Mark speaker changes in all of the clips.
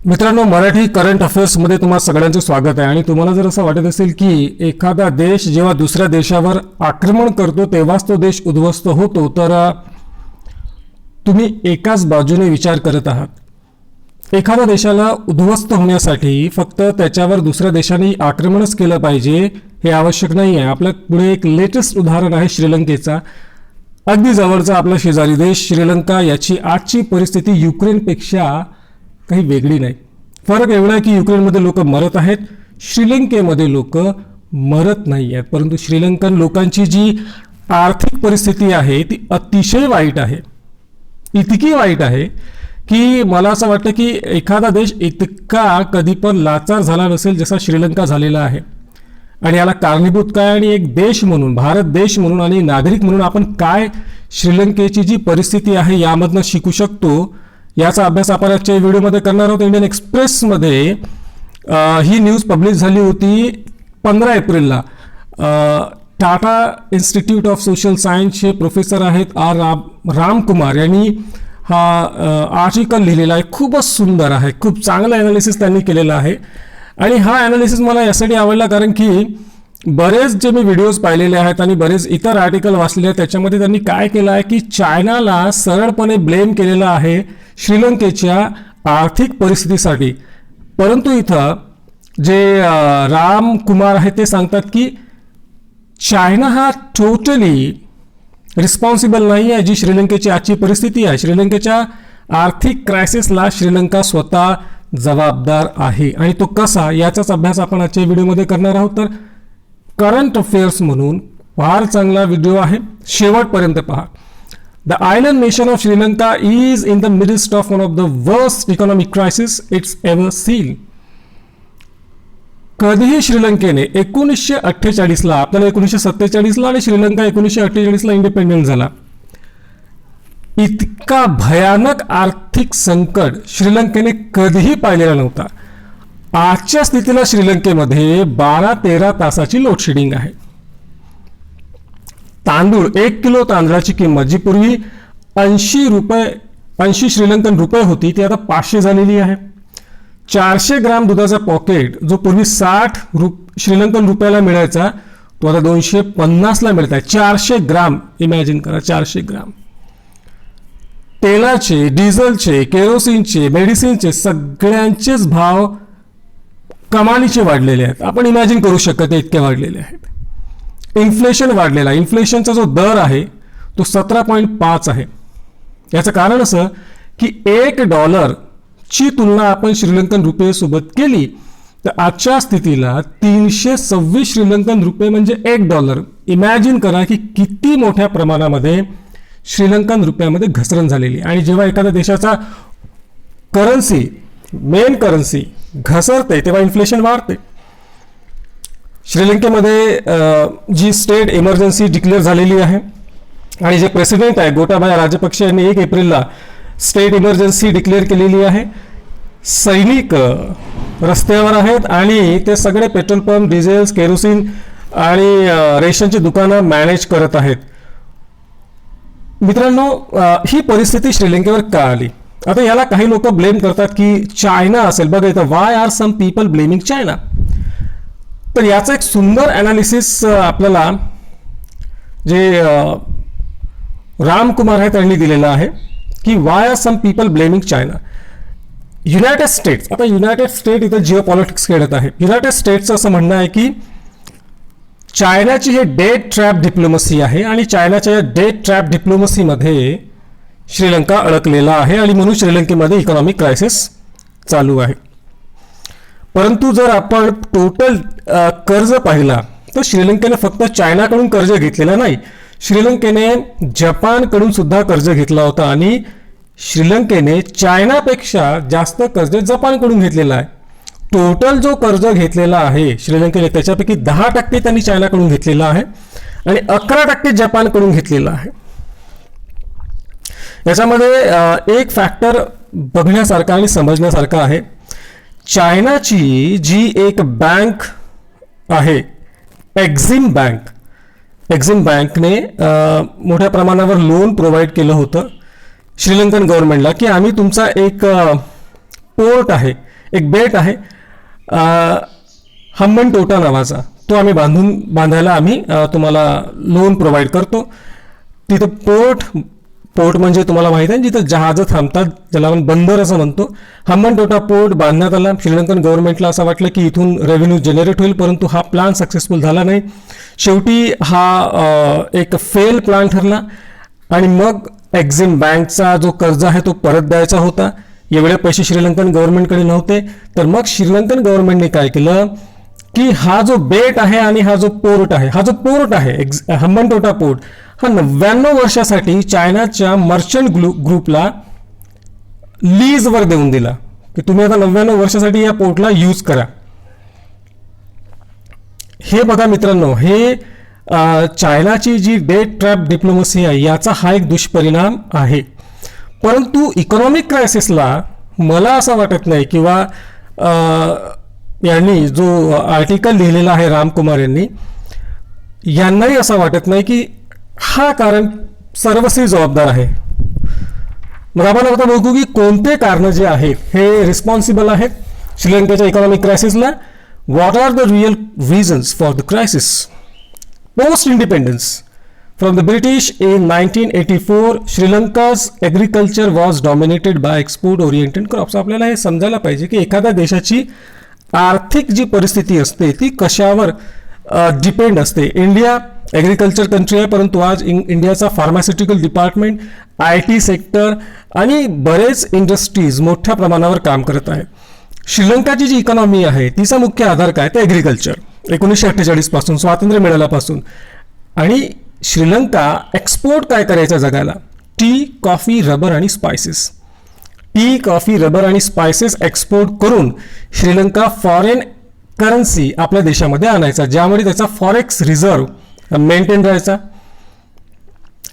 Speaker 1: मित्रांनो, मराठी करंट अफेअर्समध्ये तुम्हा सगळ्यांचं स्वागत आहे. आणि तुम्हाला जर असं वाटत असेल की एखादा देश जेव्हा दुसऱ्या देशावर आक्रमण करतो तेव्हाच तो देश उद्ध्वस्त होतो, तर तुम्ही एकाच बाजूने विचार करत आहात. एखाद्या देशाला उद्ध्वस्त होण्यासाठी फक्त त्याच्यावर दुसऱ्या देशाने आक्रमणच केलं पाहिजे हे आवश्यक नाही आहे. आपल्या पुढे एक लेटेस्ट उदाहरण आहे श्रीलंकेचा. अगदी जवळचा आपला शेजारी देश श्रीलंका, याची आजची परिस्थिती युक्रेनपेक्षा काही वेगळी नाही. फरक एवढा आहे की युक्रेनमध्ये लोक मरत आहेत, श्रीलंकेमध्ये लोक मरत नाही आहेत. परंतु श्रीलंकन लोकांची जी आर्थिक परिस्थिती आहे ती अतिशय वाईट आहे. इतकी वाईट आहे की मला असं वाटतं की एखादा देश इतका कधी पण लाचार झाला नसेल जसा श्रीलंका झालेला आहे. आणि याला कारणीभूत काय, आणि एक देश म्हणून, भारत देश म्हणून आणि नागरिक म्हणून आपण काय श्रीलंकेची जी परिस्थिती आहे यामधनं शिकू शकतो याचा अभ्यास आपण आजच्या व्हिडिओमध्ये करणार आहोत. इंडियन एक्सप्रेसमध्ये ही न्यूज पब्लिश झाली होती 15 एप्रिलला. टाटा इन्स्टिट्यूट ऑफ सोशल सायन्सचे प्रोफेसर आहेत रामकुमार यांनी हा आर्टिकल लिहिलेला आहे. खूपच सुंदर आहे, खूप चांगलं ॲनालिसिस त्यांनी केलेलं आहे. आणि हा ॲनालिसिस मला यासाठी आवडला कारण की बरेच जे मी व्हिडिओज पाहिलेले आहेत आणि बरेच इतर आर्टिकल वाचलेले आहेत त्याच्यामध्ये त्यांनी काय केलं आहे की चायनाला सरळपणे ब्लेम केलेला आहे श्रीलंकेच्या आर्थिक परिस्थितीसाठी. परंतु इथं जे रामकुमार आहेत ते सांगतात की चायना हा टोटली रिस्पॉन्सिबल नाही आहे जी श्रीलंकेची आजची परिस्थिती आहे. श्रीलंकेच्या आर्थिक क्रायसिसला श्रीलंका स्वतः जबाबदार आहे. आणि तो कसा याचाच अभ्यास आपण आजच्या व्हिडिओमध्ये करणार आहोत. तर करंट अफेअर्स म्हणून फार चांगला व्हिडिओ आहे, शेवटपर्यंत पहा. The island nation of Sri Lanka is in the midst of one of the worst economic crisis it's ever seen. कधीही श्रीलंकेने 1948ला, आपल्याला 1947ला आणि श्रीलंका 1948ला इंडिपेंडेंट झाला, इतका भयानक आर्थिक संकट श्रीलंकेने कधीही पाहिलेला नव्हता. आजच्या स्थितीला श्रीलंकेमध्ये 12-13 तासाची लोडशेडिंग आहे. तांदूळ, 1 किलो तांदळाची किंमत जी पूर्वी 80 श्रीलंकन रुपये होती ती आता 500 झालेली आहे. 400 ग्राम दुधाचा पॉकेट जो पूर्वी 60 श्रीलंकन रुपयाला मिळायचा तो आता 250ला मिळत आहे. 400 ग्राम, इमॅजिन करा, 400 ग्राम. तेलाचे, डिझेलचे, केरोसिनचे, मेडिसिनचे सगळ्यांचेच भाव कमालीचे वाढलेले आहेत. आपण इमॅजिन करू शकत नाही इतके वाढलेले आहेत. इन्फ्लेशन वाढलेला, इन्फ्लेशनचा जो दर आहे तो 17.5 आहे. याचं कारण असं की $1ची तुलना आपण श्रीलंकन रुपयेसोबत केली तर आजच्या स्थितीला 326 श्रीलंकन रुपये म्हणजे $1. इमॅजिन करा की किती मोठ्या प्रमाणामध्ये श्रीलंकन रुपयामध्ये घसरण झालेली. आणि जेव्हा एखाद्या देशाचा करन्सी, मेन करन्सी घसरते तेव्हा इन्फ्लेशन वाढते. श्रीलंकेमध्ये जी स्टेट इमर्जन्सी डिक्लेअर झालेली आहे आणि जे प्रेसिडेंट आहे गोटाबाया राजपक्षे यांनी 1 एप्रिलला स्टेट इमर्जन्सी डिक्लेअर केलेली आहे. सैनिक रस्त्यावर आहेत आणि ते सगळे पेट्रोल पंप, डिझेल, केरोसिन आणि रेशनची दुकानं मॅनेज करत आहेत. मित्रांनो, ही परिस्थिती श्रीलंकेवर का आली? आता याला काही लोक ब्लेम करतात की चायना असेल. बघा इथं, why are some people blaming China? तर याचं एक सुंदर ॲनालिसिस आपल्याला जे रामकुमार आहे त्यांनी दिलेलं आहे की why are some people blaming China. United States, आता युनायटेड स्टेट इथं जिओ पॉलिटिक्स खेळत आहे. युनायटेड स्टेट्सचं असं म्हणणं आहे की चायनाची हे डेट ट्रॅप डिप्लोमसी आहे आणि चायनाच्या या डेट ट्रॅप डिप्लोमसीमध्ये श्रीलंका अडकलेला आहे आणि म्हणून श्रीलंकेमध्ये इकॉनॉमिक क्रायसिस चालू आहे. परंतु जर आपण टोटल कर्ज पाहिला तर श्रीलंकेने फक्त चायनाकडून कर्ज घेतलेला नाही, श्रीलंकेने जपानकडून सुद्धा कर्ज घेतला होता आणि श्रीलंकेने चायनापेक्षा जास्त कर्ज जपानकडून घेतलेला आहे. टोटल जो कर्ज घेतलेला आहे श्रीलंकेने त्याच्यापैकी 10% त्यांनी चायनाकडून घेतलेला आहे आणि 11% जपानकडून घेतलेला आहे. याच्यामध्ये एक फॅक्टर बघण्यासारखा आणि समजण्यासारखा आहे. चायनाची जी एक बँक आहे एक्झिम बँकने मोठ्या प्रमाणावर लोन प्रोव्हाइड केलं होतं श्रीलंकन गव्हर्नमेंटला की आम्ही तुमचा एक पोर्ट आहे एक बेट आहे हम्बनटोटा नावाचा, तो आम्ही बांधायला आम्ही तुम्हाला लोन प्रोव्हाइड करतो. तिथं पोर्ट म्हणजे तुम्हाला माहिती आहे जिथं जहाजं थांबतात, ज्याला आपण बंदर असं म्हणतो. हम्बनटोटा पोर्ट बांधण्यात आला. श्रीलंकन गव्हर्नमेंटला असं वाटलं की इथून रेव्हेन्यू जनरेट होईल, परंतु हा प्लॅन सक्सेसफुल झाला नाही. शेवटी हा एक फेल प्लॅन ठरला आणि मग एक्झिम बँकचा जो कर्ज आहे तो परत द्यायचा होता. एवढे पैसे श्रीलंकन गव्हर्नमेंटकडे नव्हते. तर मग श्रीलंकन गव्हर्नमेंटने काय केलं की हा जो बेट आहे आणि हा जो पोर्ट आहे हम्बनटोटा पोर्ट, हा 99 वर्षासाठी चायनाच्या मर्चंट ग्रुपला लीजवर देऊन दिला की तुम्ही आता 99 वर्षासाठी या पोर्टला यूज करा. हे बघा मित्रांनो, हे चायनाची जी डेट ट्रॅप डिप्लोमसी आहे याचा हा एक दुष्परिणाम आहे. परंतु इकॉनॉमिक क्रायसिसला मला असं वाटत नाही, किंवा यांनी जो आर्टिकल लिहिलेला आहे रामकुमार यांनाही असं वाटत नाही की हा कारण सर्वस्वी जबाबदार आहे. मग आपण आता बघू की कोणते कारण जे आहेत हे रिस्पॉन्सिबल आहेत श्रीलंकेच्या इकॉनॉमिक क्रायसिसला. What are the real reasons for the crisis? Post independence from the British in 1984, श्रीलंका's agriculture was dominated by export oriented crops. आपल्याला हे समजायला पाहिजे की एखाद्या देशाची आर्थिक जी परिस्थिती असते ती कशावर डिपेंड असते. इंडिया ॲग्रिकल्चर कंट्री आहे, परंतु आज इंडियाचा फार्मास्युटिकल डिपार्टमेंट, IT सेक्टर आणि बरेच इंडस्ट्रीज मोठ्या प्रमाणावर काम करत आहेत. श्रीलंकाची जी इकॉनॉमी आहे तिचा मुख्य आधार काय, ते ॲग्रिकल्चर. 1948 पासून स्वातंत्र्य मिळाल्यापासून. आणि श्रीलंका एक्सपोर्ट काय करायचा जगाला? टी, कॉफी, रबर आणि स्पायसेस. टी, कॉफी, रबर आणि स्पायसेस एक्सपोर्ट करून श्रीलंका फॉरेन करन्सी आपल्या देशामध्ये आणायचा, ज्यामुळे त्याचा फॉरेक्स रिझर्व्ह मेंटेन राहायचा.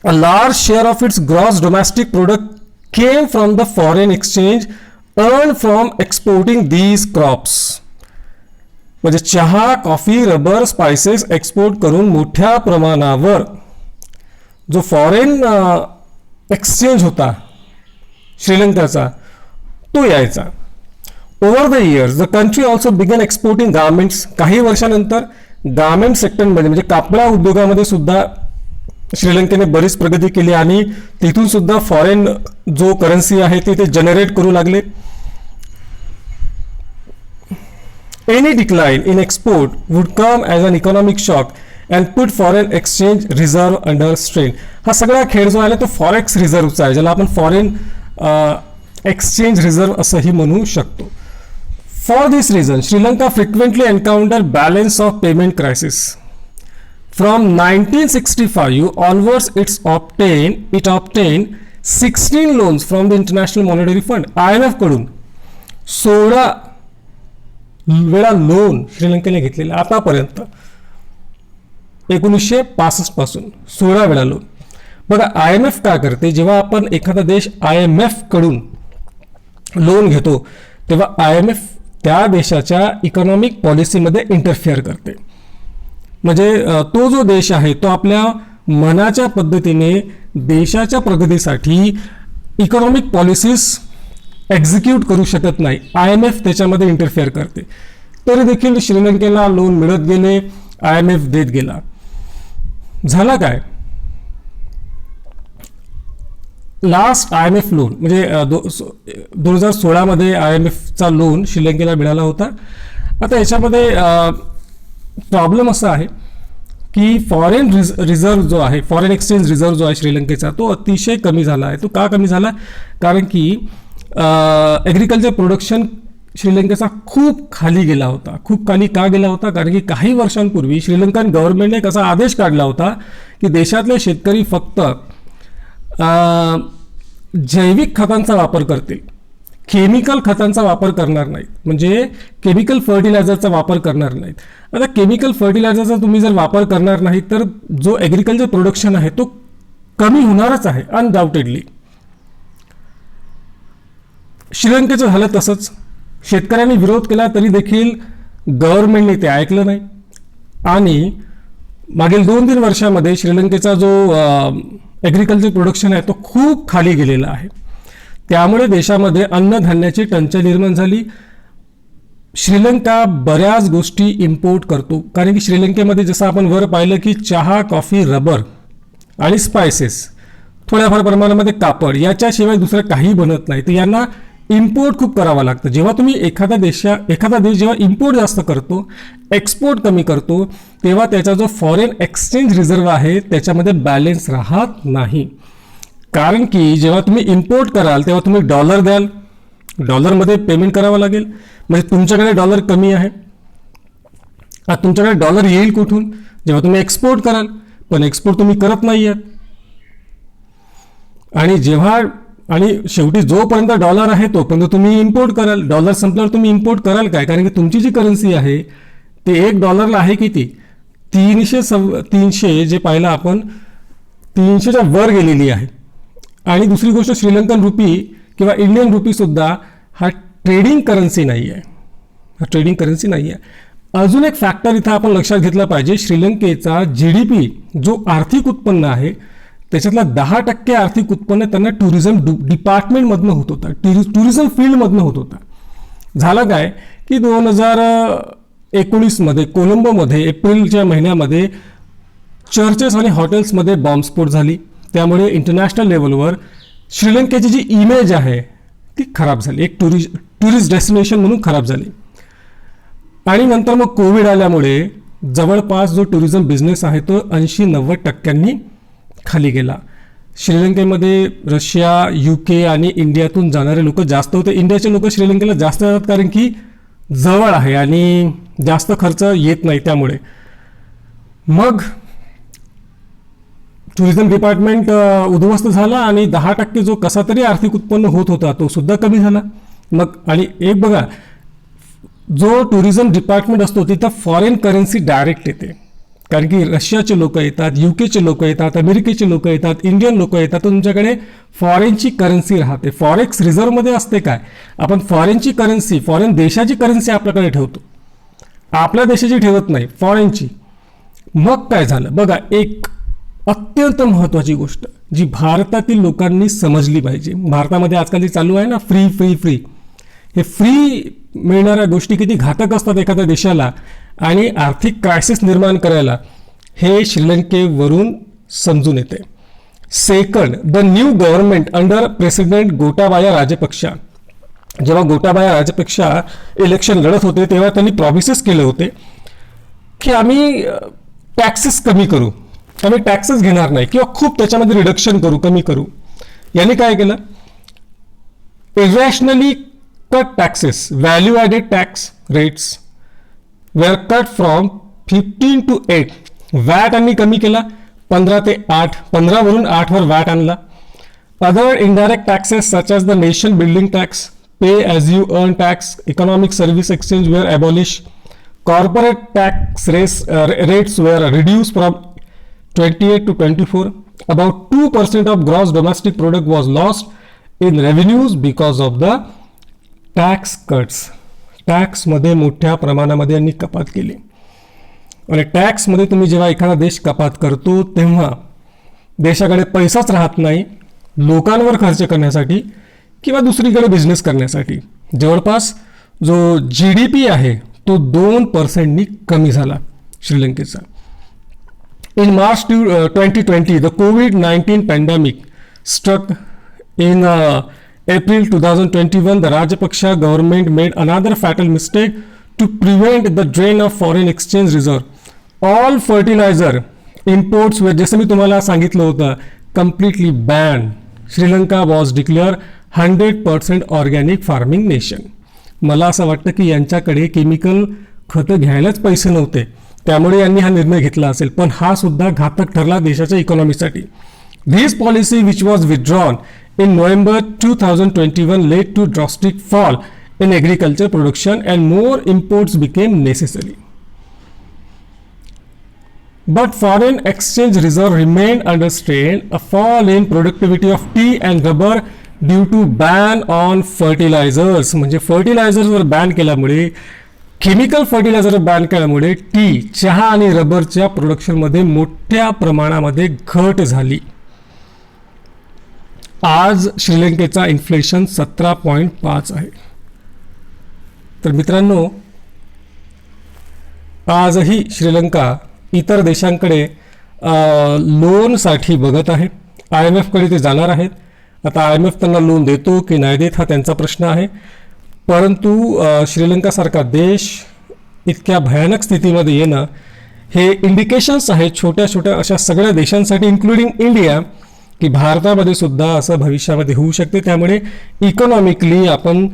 Speaker 1: A large share of its gross domestic product came from the foreign exchange earn from exporting these crops. म्हणजे चहा, कॉफी, रबर, स्पायसेस एक्सपोर्ट करून मोठ्या प्रमाणावर जो फॉरेन एक्सचेंज होता श्रीलंकाचा तो यायचा. Over the years the country also began exporting garments. काही वर्षानंतर गार्मेंट सेक्टरमध्ये म्हणजे कापडा उद्योगामध्ये सुद्धा श्रीलंकेने बरीच प्रगती केली आणि तिथून सुद्धा फॉरेन जो करन्सी आहे ते जनरेट करू लागले. Any decline in export would come as an economic shock and put foreign exchange reserve under strain. हा सगळा खेळ जो आहे तो फॉरेक्स रिझर्व्हचा आहे, ज्याला आपण फॉरेन एक्सचेंज रिझर्व्ह असंही म्हणू शकतो. For this reason Sri Lanka frequently encounter balance of payment crisis. From 1965 onwards it obtained 16 loans from the International Monetary Fund. IMF कडून 16 वेळा लोन श्रीलंकेने घेतलेले आतापर्यंत 1965 पासून 16 वेळा लोन. बघा IMF काय करते, जेव्हा आपण एखादा देश IMF कडून लोन घेतो तेव्हा IMF त्या देशाच्या इकॉनॉमिक पॉलिसीमध्ये इंटरफिअर करते. म्हणजे तो जो देश आहे तो आपल्या मनाच्या पद्धतीने देशाच्या प्रगतीसाठी इकॉनॉमिक पॉलिसीज एक्झिक्यूट करू शकत नाही. IMF त्याच्यामध्ये इंटरफेअर करते. तरी देखील श्रीलंकेला लोन मिळत गेले, IMF देत गेला. झाला काय, लास्ट IMF लोन म्हणजे 2016 मध्ये IMFचा लोन श्रीलंकेला मिळाला होता. आता याच्यामध्ये प्रॉब्लेम असा आहे की फॉरेन रिझर्व्ह जो आहे, फॉरेन एक्सचेंज रिझर्व्ह जो आहे श्रीलंकेचा, तो अतिशय कमी झाला आहे. तो का कमी झाला? कारण की ॲग्रिकल्चर प्रोडक्शन श्रीलंकेचा खूप खाली गेला होता. खूप खाली का गेला होता? कारण की काही वर्षांपूर्वी श्रीलंकन गव्हर्नमेंटने एक असा आदेश काढला होता की देशातले शेतकरी फक्त जैविक खतांचा वापर करतील, केमिकल खतांचा वापर करणार नाहीत, म्हणजे केमिकल फर्टिलायझरचा वापर करणार नाहीत. आता केमिकल फर्टिलायझरचा तुम्ही जर वापर करणार नाही तर जो ॲग्रिकल्चर प्रोडक्शन आहे तो कमी होणारच आहे अनडाऊटेडली. श्रीलंकेचं झालं तसंच. शेतकऱ्यांनी विरोध केला तरी देखील गव्हर्नमेंटने ते ऐकलं नाही आणि मागील 2-3 वर्षामध्ये श्रीलंकेचा जो ॲग्रिकल्चर प्रोडक्शन आहे तो खूप खाली गेलेला आहे. त्यामुळे देशामध्ये अन्नधान्याची टंचाई निर्माण झाली. श्रीलंका बऱ्याच गोष्टी इम्पोर्ट करतो, कारण की श्रीलंकेमध्ये जसं आपण वर पाहिलं की चहा, कॉफी, रबर आणि स्पायसेस, थोड्याफार प्रमाणामध्ये कापड, याच्याशिवाय दुसरं काही बनत नाही. तर यांना इम्पोर्ट खूप करावं लागतं. जेव्हा तुम्ही एखादा देश जेव्हा इम्पोर्ट जास्त करतो, एक्सपोर्ट कमी करतो, तेव्हा त्याचा जो फॉरेन एक्सचेंज रिझर्व्ह आहे त्याच्यामध्ये बॅलन्स राहत नाही. कारण की जेव्हा तुम्ही इम्पोर्ट कराल तेव्हा तुम्ही डॉलर द्याल, डॉलरमध्ये पेमेंट करावं लागेल, म्हणजे तुमच्याकडे डॉलर कमी आहे. आता तुमच्याकडे डॉलर येईल कुठून? जेव्हा तुम्ही एक्सपोर्ट कराल, पण एक्सपोर्ट तुम्ही करत नाही आहात. आणि शेवटी जोपर्यंत डॉलर आहे तोपर्यंत तुम्ही इम्पोर्ट कराल. डॉलर संपल्यावर तुम्ही इम्पोर्ट कराल काय? कारण की तुमची जी करन्सी आहे ते $1 आहे किती? 300 जे पाहिलं आपण 300च्या वर गेलेली आहे. आणि दुसरी गोष्ट, श्रीलंकन रुपी किंवा इंडियन रुपी सुद्धा हा ट्रेडिंग करन्सी नाही आहे. अजून एक फॅक्टर इथं आपण लक्षात घेतला पाहिजे. श्रीलंकेचा GDP जो आर्थिक उत्पन्न आहे त्याच्यातला 10% आर्थिक उत्पन्न त्यांना टुरिझम डिपार्टमेंटमधनं होत होता, टुरिझम फील्डमधनं होत होता. झालं काय की 2019मध्ये कोलंबोमध्ये एप्रिलच्या महिन्यामध्ये चर्चेस आणि हॉटेल्समध्ये बॉम्बस्फोट झाली. त्यामुळे इंटरनॅशनल लेवलवर श्रीलंकेची जी इमेज आहे ती खराब झाली, एक टुरिस्ट डेस्टिनेशन म्हणून खराब झाली. आणि नंतर मग कोविड आल्यामुळे जवळपास जो टुरिझम बिझनेस आहे तो 80-90% खाली गेला. श्रीलंकेमध्ये रशिया, UK आणि इंडियातून जाणारे लोक जास्त होते. इंडियाचे लोक श्रीलंकेला जास्त जातात कारण की जवळ आहे आणि जास्त खर्च येत नाही. त्यामुळे मग टुरिझम डिपार्टमेंट उद्ध्वस्त झाला आणि 10% जो कसा तरी आर्थिक उत्पन्न होत होता तो सुद्धा कमी झाला. मग आणि एक बघा, जो टुरिझम डिपार्टमेंट असतो तिथं फॉरेन करन्सी डायरेक्ट येते, कारण की रशियाचे लोक येतात, UKचे लोक येतात, अमेरिकेचे लोक येतात, इंडियन लोक येतात. तुमच्याकडे फॉरेनची करन्सी राहते. फॉरेक्स रिझर्व्हमध्ये असते काय? आपण फॉरेनची करन्सी, फॉरेन देशाची करन्सी आपल्याकडे ठेवतो, आपल्या देशाची ठेवत नाही, फॉरेनची. मग काय झालं बघा, एक अत्यंत महत्त्वाची गोष्ट जी भारतातील लोकांनी समजली पाहिजे. भारतामध्ये आजकाल जे चालू आहे ना, फ्री, हे फ्री मिळणाऱ्या गोष्टी किती घातक असतात एखाद्या देशाला आणि आर्थिक क्रायसिस निर्माण करायला, हे श्रीलंकेवरून समजून येते. Second, the new government under president Gotabaya Rajapaksa. जेव्हा गोटाबाया राजपक्षा इलेक्शन लढत होते तेव्हा त्यांनी प्रॉमिसेस केले होते की आम्ही टॅक्सेस कमी करू, आम्ही टॅक्सेस घेणार नाही किंवा खूप त्याच्यामध्ये रिडक्शन करू, कमी करू. यांनी काय केलं? Irrationally cut taxes, value added tax rates were cut from 15 to 8. VAT यांनी कमी केला 15 ते 8, 15 वरून 8 वर वॅट आणला. Other indirect taxes such as the nation building tax, pay as you earn tax, economic service exchange were abolish, corporate tax rates were reduced from 28 to 24. About 2% of gross domestic product was lost in revenues because of the tax cuts. टॅक्समध्ये मोठ्या प्रमाणामध्ये यांनी कपात केली. आणि टॅक्समध्ये तुम्ही जेव्हा एखादा देश कपात करतो तेव्हा देशाकडे पैसाच राहत नाही लोकांवर खर्च करण्यासाठी किंवा दुसरीकडे बिझनेस करण्यासाठी. जवळपास जो GDP आहे तो 2% कमी झाला श्रीलंकेचा. In March 2020 the COVID-19 pandemic struck in April 2021, the Rajapaksa government made another fatal mistake to prevent the drain of foreign exchange reserve. All fertilizer imports were, जसं मी तुम्हाला सांगितलं होतं, completely banned. Sri Lanka was declared 100% organic farming nation. मला असं वाटतं की यांच्याकडे chemical खतं घ्यायलाच पैसे नव्हते, त्यामुळे यांनी हा निर्णय घेतला असेल. पण हा सुद्धा घातक ठरला देशाच्या इकॉनॉमीसाठी. This policy which was withdrawn in November 2021 led to drastic fall in agriculture production and more imports became necessary. But foreign exchange reserve remained under strain. A fall in productivity of tea and rubber due to ban on fertilizers. म्हणजे फर्टिलायझर्सवर ban केल्यामुळे, chemical fertiliser ban केल्यामुळे T, चहा आणि रबरच्या प्रोडक्शनमध्ये मोठ्या प्रमाणामध्ये घट झाली. आज श्रीलंकेचा इन्फ्लेशन 17.5 आहे. तर मित्रांनो, आजही श्रीलंका इतर देशांकडे लोनसाठी बघत आहे. IMFकडे ते जाणार आहेत. आता IMF त्यांना लोन देतो की नाही देत हा त्यांचा प्रश्न आहे. परंतु श्रीलंकासारखा देश इतक्या भयानक स्थितीमध्ये येणं हे इंडिकेशन्स आहेत छोट्या छोट्या अशा सगळ्या देशांसाठी, इन्क्लुडिंग इंडिया, की भारतामध्ये सुद्धा असं भविष्यामध्ये होऊ शकते. त्यामुळे इकॉनॉमिकली आपण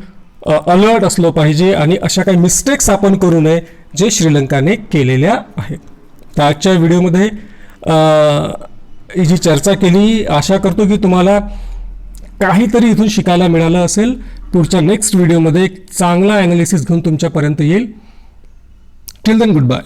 Speaker 1: अलर्ट असलो पाहिजे आणि अशा काही मिस्टेक्स आपण करू नये जे श्रीलंकाने केलेल्या आहेत. तर आजच्या व्हिडिओमध्ये ही जी चर्चा केली, आशा करतो की तुम्हाला काहीतरी इथून शिकायला मिळालं असेल. पुढच्या नेक्स्ट व्हिडिओमध्ये एक चांगला ॲनालिसिस घेऊन तुमच्यापर्यंत येईल. Till then, good bye.